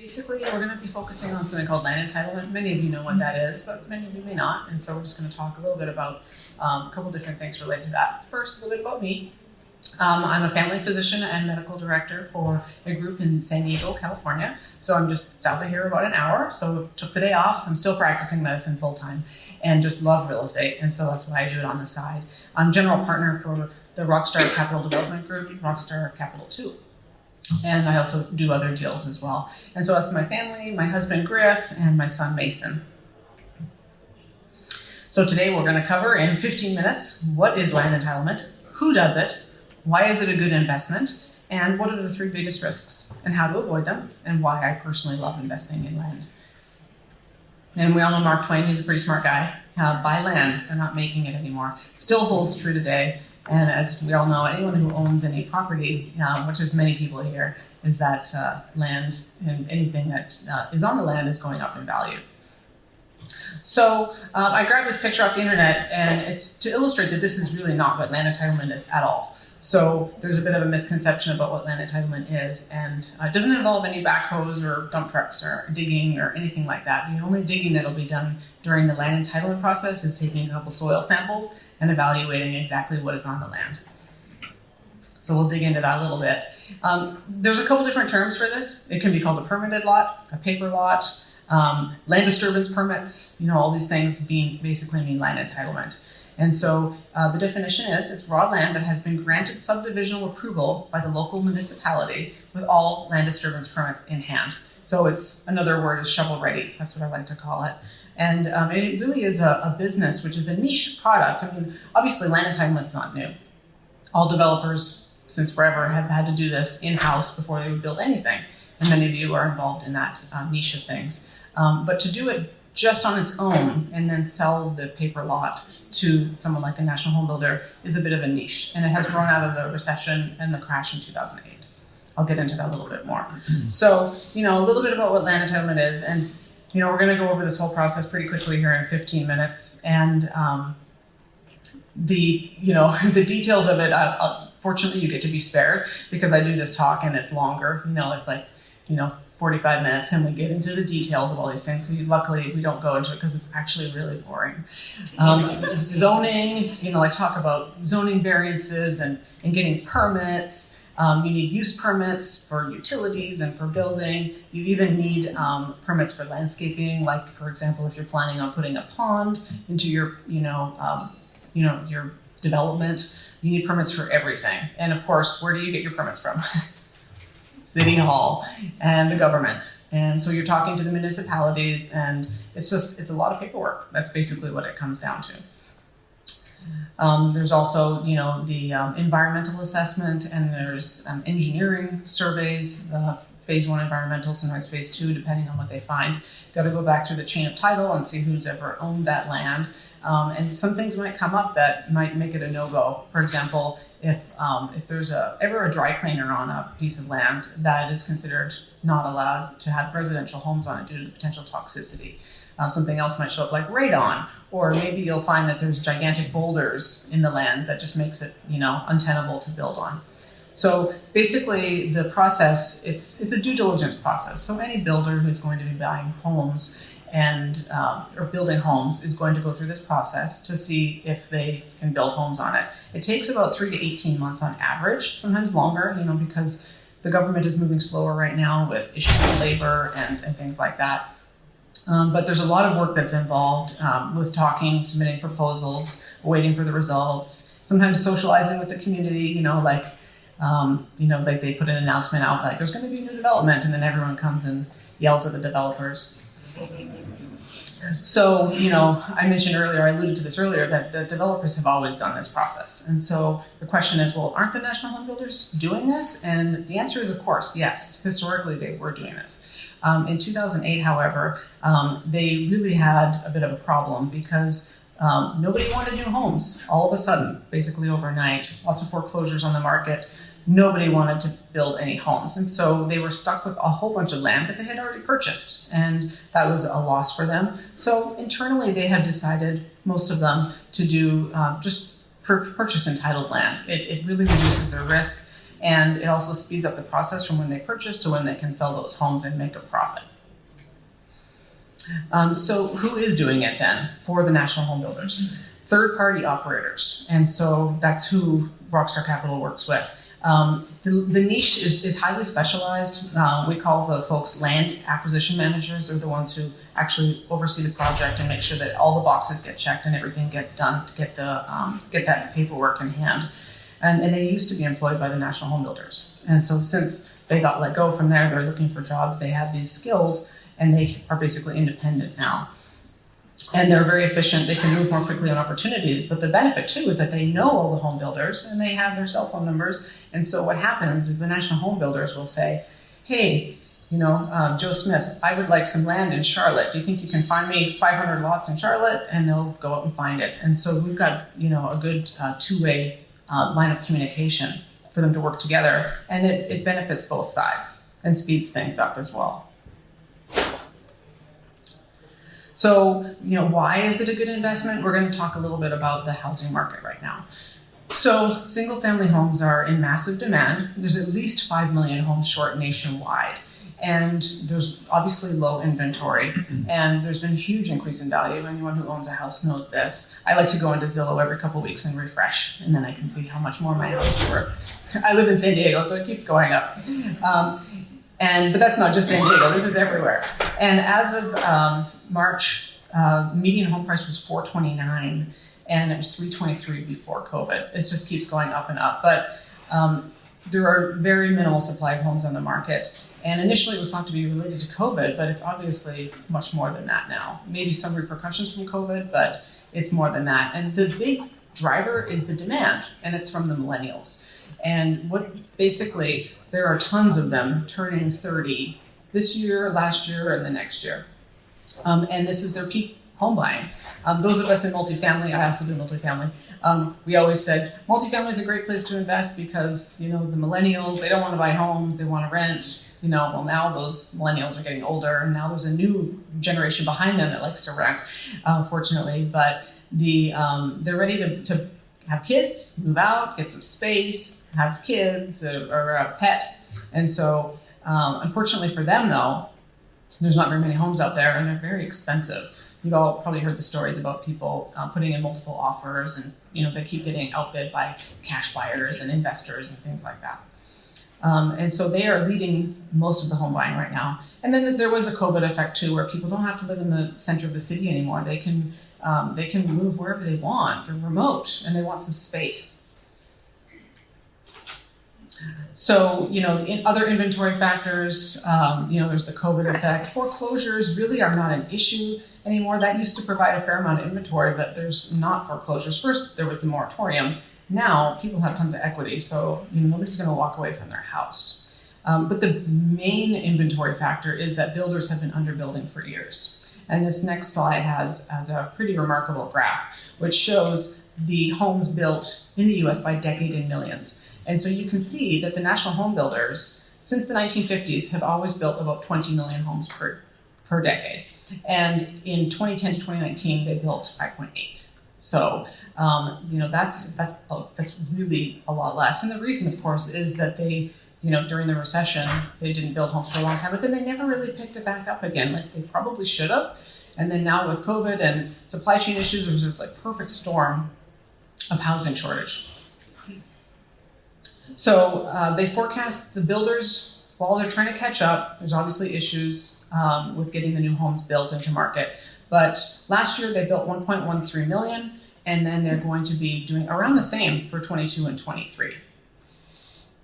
Basically, we're going to be focusing on something called land entitlement. Many of you know what that is, but many of you may not. And so we're just going to talk a little bit about a couple different things related to that. First, a little bit about me. I'm a family physician and medical director for a group in San Diego, California. So I'm just south of here about an hour. So took the day off. I'm still practicing medicine full time and just love real estate. And so that's why I do it on the side. I'm general partner for the Rockstar Capital Development Group, Rockstar Capital 2. And I also do other deals as well. And so that's my family, my husband Griff, and my son Mason. So today we're going to cover in 15 minutes, what is land entitlement, who does it, why is it a good investment, and what are the 3 biggest risks, and how to avoid them, and why I personally love investing in land. And we all know Mark Twain, he's a pretty smart guy. Buy land, they're not making it anymore. Still holds true today. And as we all know, anyone who owns any property, which is many people here, is that land and anything that is on the land is going up in value. So I grabbed this picture off the internet, and it's to illustrate that this is really not what land entitlement is at all. So there's a bit of a misconception about what land entitlement is, and it doesn't involve any backhoes or dump trucks or digging or anything like that. The only digging that'll be done during the land entitlement process is taking a couple soil samples and evaluating exactly what is on the land. So we'll dig into that a little bit. There's a couple different terms for this. It can be called a permitted lot, a paper lot, land disturbance permits, all these things basically mean land entitlement. And so the definition is it's raw land that has been granted subdivisional approval by the local municipality with all land disturbance permits in hand. So it's another word is shovel ready. That's what I like to call it. And it really is a business, which is a niche product. I mean, obviously land entitlement's not new. All developers since forever have had to do this in-house before they would build anything. And many of you are involved in that niche of things. But to do it just on its own and then sell the paper lot to someone like a national home builder is a bit of a niche. And it has grown out of the recession and the crash in 2008. I'll get into that a little bit more. So, a little bit about what land entitlement is. And, we're going to go over this whole process pretty quickly here in 15 minutes. And the details of it, fortunately, you get to be spared because I do this talk and it's longer. It's like, 45 minutes and we get into the details of all these things. So luckily we don't go into it because it's actually really boring. Zoning, talk about zoning variances and getting permits. You need use permits for utilities and for building. You even need permits for landscaping. Like, for example, if you're planning on putting a pond into your, your development, you need permits for everything. And of course, where do you get your permits from? City Hall and the government. And so you're talking to the municipalities, and it's a lot of paperwork. That's basically what it comes down to. There's also, the environmental assessment, and there's engineering surveys, phase 1 environmental, sometimes phase 2, depending on what they find. Got to go back through the chain of title and see who's ever owned that land. And some things might come up that might make it a no-go. For example, if there's ever a dry cleaner on a piece of land, that is considered not allowed to have residential homes on it due to the potential toxicity. Something else might show up like radon, or maybe you'll find that there's gigantic boulders in the land that just makes it, untenable to build on. So basically the process, it's a due diligence process. So any builder who's going to be buying homes and or building homes is going to go through this process to see if they can build homes on it. It takes about 3 to 18 months on average, sometimes longer, because the government is moving slower right now with issues of labor and things like that. But there's a lot of work that's involved with talking, submitting proposals, waiting for the results, sometimes socializing with the community, like they put an announcement out like there's going to be a new development, and then everyone comes and yells at the developers. So, I mentioned earlier, I alluded to this earlier, that the developers have always done this process. And so the question is, well, aren't the national home builders doing this? And the answer is, of course, yes. Historically, they were doing this. In 2008, however, they really had a bit of a problem because nobody wanted new homes all of a sudden, basically overnight. Lots of foreclosures on the market. Nobody wanted to build any homes. And so they were stuck with a whole bunch of land that they had already purchased. And that was a loss for them. So internally, they had decided, most of them, to do just purchase entitled land. It really reduces their risk. And it also speeds up the process from when they purchase to when they can sell those homes and make a profit. So who is doing it then for the national home builders? Third-party operators. And so that's who Rockstar Capital works with. The niche is highly specialized. We call the folks land acquisition managers. They're the ones who actually oversee the project and make sure that all the boxes get checked and everything gets done to get that paperwork in hand. And they used to be employed by the national home builders. And so since they got let go from there, they're looking for jobs. They have these skills and they are basically independent now. And they're very efficient. They can move more quickly on opportunities. But the benefit, too, is that they know all the home builders and they have their cell phone numbers. And so what happens is the national home builders will say, hey, Joe Smith, I would like some land in Charlotte. Do you think you can find me 500 lots in Charlotte? And they'll go out and find it. And so we've got, a good two-way line of communication for them to work together. And it benefits both sides and speeds things up as well. So, why is it a good investment? We're going to talk a little bit about the housing market right now. So, single-family homes are in massive demand. There's at least 5 million homes short nationwide. And there's obviously low inventory. And there's been a huge increase in value. Anyone who owns a house knows this. I like to go into Zillow every couple of weeks and refresh. And then I can see how much more my house is worth. I live in San Diego, so it keeps going up. But that's not just San Diego. This is everywhere. And as of March, median home price was $429, and it was $323 before COVID. It just keeps going up and up. But there are very minimal supply of homes on the market. And initially it was thought to be related to COVID, but it's obviously much more than that now. Maybe some repercussions from COVID, but it's more than that. And the big driver is the demand, and it's from the millennials. And basically, there are tons of them turning 30 this year, last year, and the next year. And this is their peak home buying. Those of us in multifamily, I also do multifamily, we always said multifamily is a great place to invest because, the millennials, they don't want to buy homes, they want to rent. Well, now those millennials are getting older, and now there's a new generation behind them that likes to rent, fortunately. But they're ready to have kids, move out, get some space, have kids or a pet. And so, unfortunately for them, though, there's not very many homes out there, and they're very expensive. You've all probably heard the stories about people putting in multiple offers, and they keep getting outbid by cash buyers and investors and things like that. And so they are leading most of the home buying right now. And then there was a COVID effect too, where people don't have to live in the center of the city anymore. They can move wherever they want. They're remote and they want some space. So, in other inventory factors, there's the COVID effect. Foreclosures really are not an issue anymore. That used to provide a fair amount of inventory, but there's not foreclosures. First, there was the moratorium. Now, people have tons of equity, so nobody's going to walk away from their house. But the main inventory factor is that builders have been underbuilding for years. And this next slide has a pretty remarkable graph, which shows the homes built in the U.S. by decade in millions. And so you can see that the national home builders, since the 1950s, have always built about 20 million homes per decade. And in 2010 to 2019, they built 5.8. So, that's really a lot less. And the reason, of course, is that they, during the recession, they didn't build homes for a long time, but then they never really picked it back up again, like they probably should have. And then now with COVID and supply chain issues, it was this perfect storm of housing shortage. So they forecast the builders, while they're trying to catch up, there's obviously issues with getting the new homes built into market. But last year they built 1.13 million, and then they're going to be doing around the same for 22 and 23.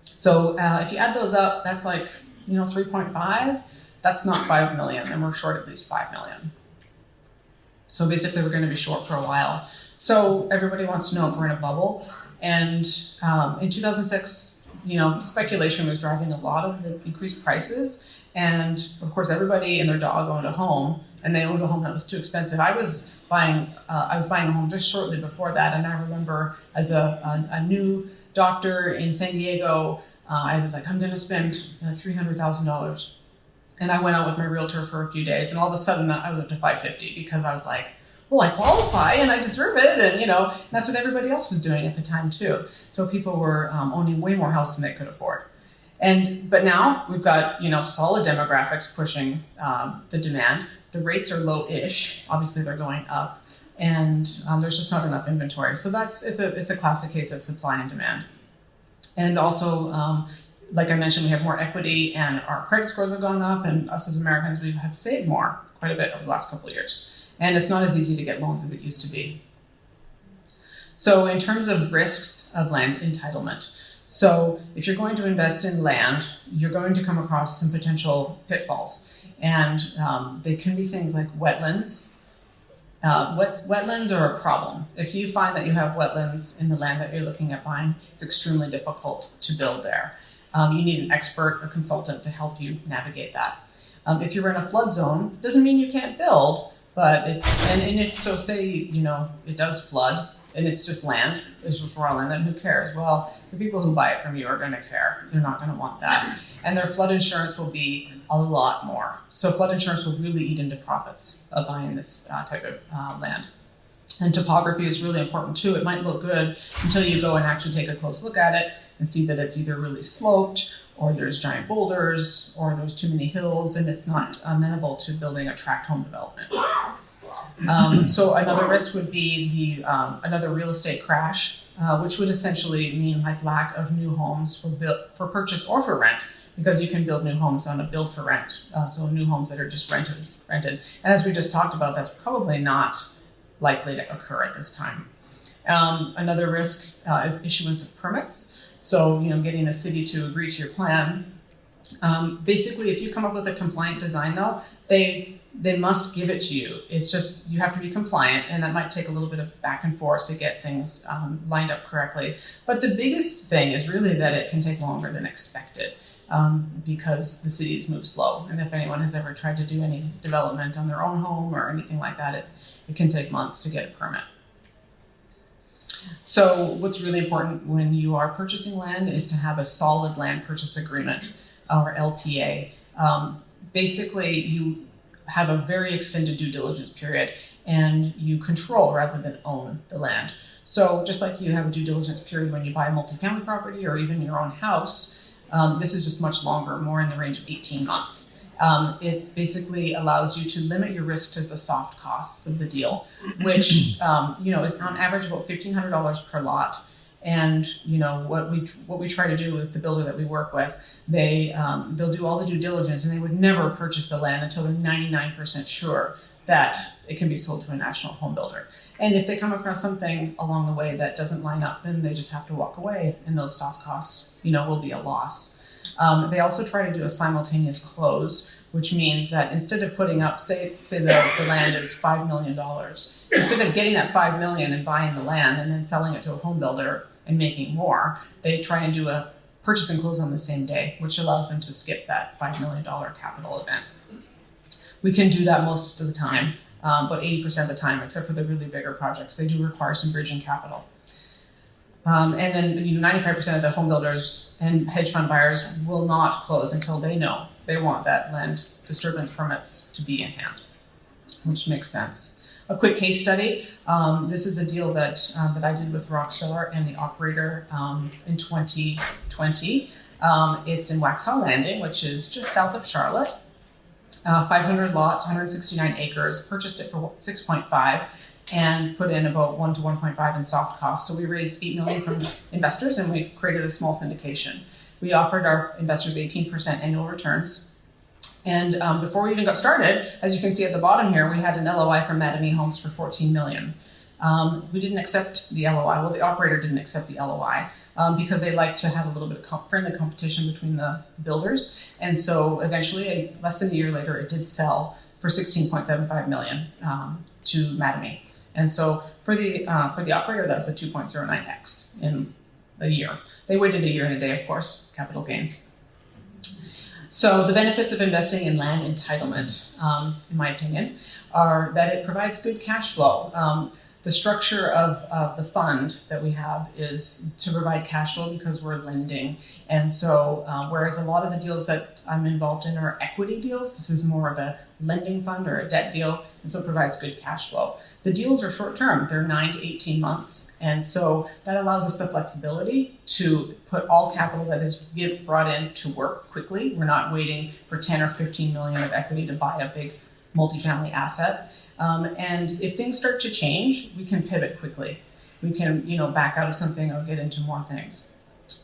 So if you add those up, that's 3.5. That's not 5 million, and we're short at least 5 million. So basically we're going to be short for a while. So everybody wants to know if we're in a bubble. And in 2006, speculation was driving a lot of the increased prices. And of course, everybody and their dog owned a home, and they owned a home that was too expensive. I was buying a home just shortly before that, and I remember as a new doctor in San Diego, I was like, I'm going to spend $300,000. And I went out with my realtor for a few days, and all of a sudden I was up to $550 because I was like, well, I qualify and I deserve it. And, that's what everybody else was doing at the time too. So people were owning way more house than they could afford. But now we've got, solid demographics pushing the demand. The rates are low-ish. Obviously they're going up, and there's just not enough inventory. So it's a classic case of supply and demand. And also, like I mentioned, we have more equity and our credit scores have gone up, and us as Americans, we have saved quite a bit over the last couple of years. And it's not as easy to get loans as it used to be. So in terms of risks of land entitlement, so if you're going to invest in land, you're going to come across some potential pitfalls. And they can be things like wetlands. Wetlands are a problem. If you find that you have wetlands in the land that you're looking at buying, it's extremely difficult to build there. You need an expert or consultant to help you navigate that. If you're in a flood zone, doesn't mean you can't build, but if so, say, it does flood, and it's just land, it's just raw land, then who cares? Well, the people who buy it from you are going to care. They're not going to want that. And their flood insurance will be a lot more. So flood insurance will really eat into profits of buying this type of land. And topography is really important too. It might look good until you go and actually take a close look at it and see that it's either really sloped, or there's giant boulders, or there's too many hills, and it's not amenable to building a tract home development. So another risk would be another real estate crash, which would essentially mean like lack of new homes for purchase or for rent, because you can build new homes on a build for rent, so new homes that are just rented. And as we just talked about, that's probably not likely to occur at this time. Another risk is issuance of permits. So, getting a city to agree to your plan. Basically, if you come up with a compliant design, though, they must give it to you. It's just you have to be compliant, and that might take a little bit of back and forth to get things lined up correctly. But the biggest thing is really that it can take longer than expected, because the cities move slow. And if anyone has ever tried to do any development on their own home or anything like that, it can take months to get a permit. So what's really important when you are purchasing land is to have a solid land purchase agreement, or LPA. Basically, you have a very extended due diligence period, and you control rather than own the land. So just like you have a due diligence period when you buy a multifamily property or even your own house, this is just much longer, more in the range of 18 months. It basically allows you to limit your risk to the soft costs of the deal, which is on average about $1,500 per lot. And what we try to do with the builder that we work with, they'll do all the due diligence, and they would never purchase the land until they're 99% sure that it can be sold to a national home builder. And if they come across something along the way that doesn't line up, then they just have to walk away, and those soft costs, will be a loss. They also try to do a simultaneous close, which means that instead of putting up, say the land is $5 million, instead of getting that $5 million and buying the land and then selling it to a home builder and making more, they try and do a purchase and close on the same day, which allows them to skip that $5 million capital event. We can do that most of the time, about 80% of the time, except for the really bigger projects. They do require some bridging capital. And then 95% of the home builders and hedge fund buyers will not close until they know they want that land disturbance permits to be in hand, which makes sense. A quick case study. This is a deal that I did with Rockstar and the operator in 2020. It's in Waxhaw Landing, which is just south of Charlotte. 500 lots, 169 acres, purchased it for 6.5 and put in about 1 to 1.5 in soft costs. So we raised $8 million from investors, and we've created a small syndication. We offered our investors 18% annual returns. And before we even got started, as you can see at the bottom here, we had an LOI from Mattamy Homes for $14 million. We didn't accept the LOI. Well, the operator didn't accept the LOI because they like to have a little bit of friendly competition between the builders. And so eventually, less than a year later, it did sell for $16.75 million to Mattamy. And so for the operator, that was a 2.09x in a year. They waited a year and a day, of course, capital gains. So the benefits of investing in land entitlement, in my opinion, are that it provides good cash flow. The structure of the fund that we have is to provide cash flow because we're lending. And so whereas a lot of the deals that I'm involved in are equity deals, this is more of a lending fund or a debt deal, and so it provides good cash flow. The deals are short term, they're 9 to 18 months, and so that allows us the flexibility to put all capital that is brought in to work quickly. We're not waiting for 10 or 15 million of equity to buy a big multifamily asset. And if things start to change, we can pivot quickly. We can, back out of something or get into more things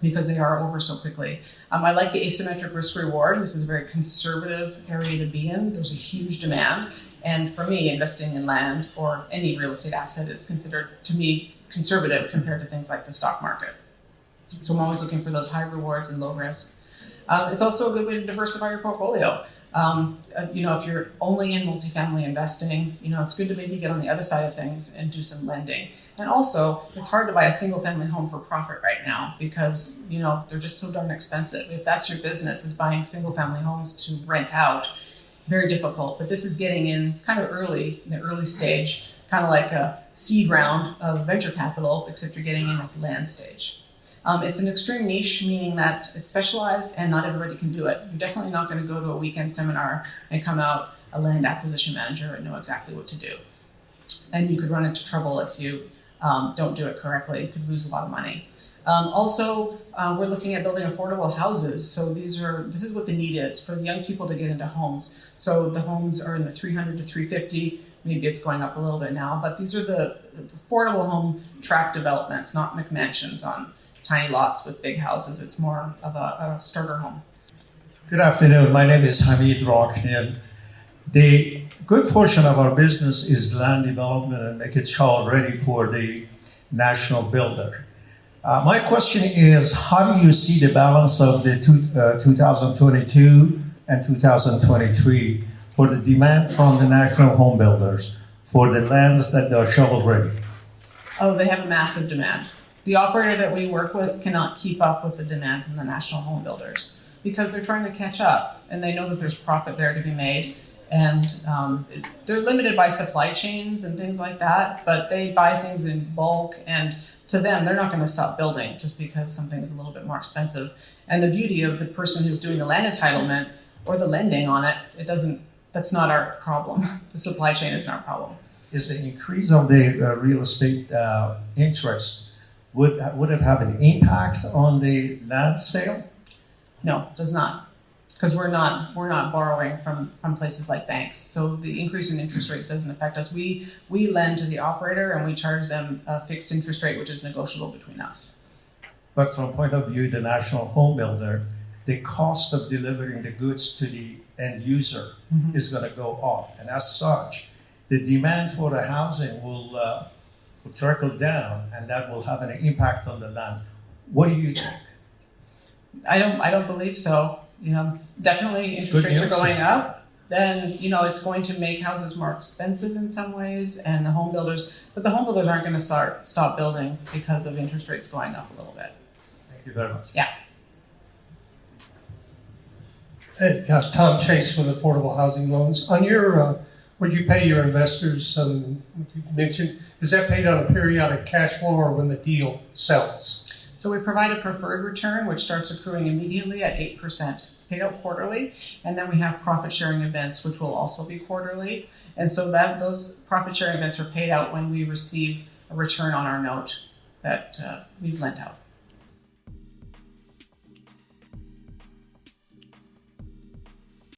because they are over so quickly. I like the asymmetric risk reward. This is a very conservative area to be in. There's a huge demand. And for me, investing in land or any real estate asset is considered, to me, conservative compared to things like the stock market. So I'm always looking for those high rewards and low risk. It's also a good way to diversify your portfolio. If you're only in multifamily investing, it's good to maybe get on the other side of things and do some lending. And also, it's hard to buy a single family home for profit right now because, they're just so darn expensive. If that's your business, is buying single family homes to rent out, very difficult. But this is getting in kind of early, in the early stage, kind of like a seed round of venture capital, except you're getting in at the land stage. It's an extreme niche, meaning that it's specialized and not everybody can do it. You're definitely not going to go to a weekend seminar and come out a land acquisition manager and know exactly what to do. And you could run into trouble if you don't do it correctly. You could lose a lot of money. We're looking at building affordable houses. So this is what the need is for young people to get into homes. So the homes are in the 300 to 350. Maybe it's going up a little bit now, but these are the affordable home tract developments, not McMansions on tiny lots with big houses. It's more of a starter home. Good afternoon. My name is Hamid Raknian. The good portion of our business is land development and make it shovel ready for the national builder. My question is, how do you see the balance of the 2022 and 2023 for the demand from the national home builders for the lands that are shovel ready? Oh, they have a massive demand. The operator that we work with cannot keep up with the demand from the national home builders because they're trying to catch up and they know that there's profit there to be made. And they're limited by supply chains and things like that, but they buy things in bulk, and to them, they're not going to stop building just because something is a little bit more expensive. And the beauty of the person who's doing the land entitlement or the lending on it, that's not our problem. The supply chain is not our problem. Is the increase of the real estate interest, would it have an impact on the land sale? No, it does not. Because we're not borrowing from places like banks. So the increase in interest rates doesn't affect us. We lend to the operator and we charge them a fixed interest rate, which is negotiable between us. But from point of view, the national home builder, the cost of delivering the goods to the end user is going to go up. And as such, the demand for the housing will trickle down, and that will have an impact on the land. What do you think? I don't believe so. Definitely interest rates are going up. Then, it's going to make houses more expensive in some ways, and the home builders aren't going to stop building because of interest rates going up a little bit. Thank you very much. Yeah. Hey, Tom Chase with Affordable Housing Loans. On your, what you pay your investors, you mentioned, is that paid on a periodic cash flow or when the deal sells? So we provide a preferred return, which starts accruing immediately at 8%. It's paid out quarterly. And then we have profit sharing events, which will also be quarterly. And so those profit sharing events are paid out when we receive a return on our note that we've lent out.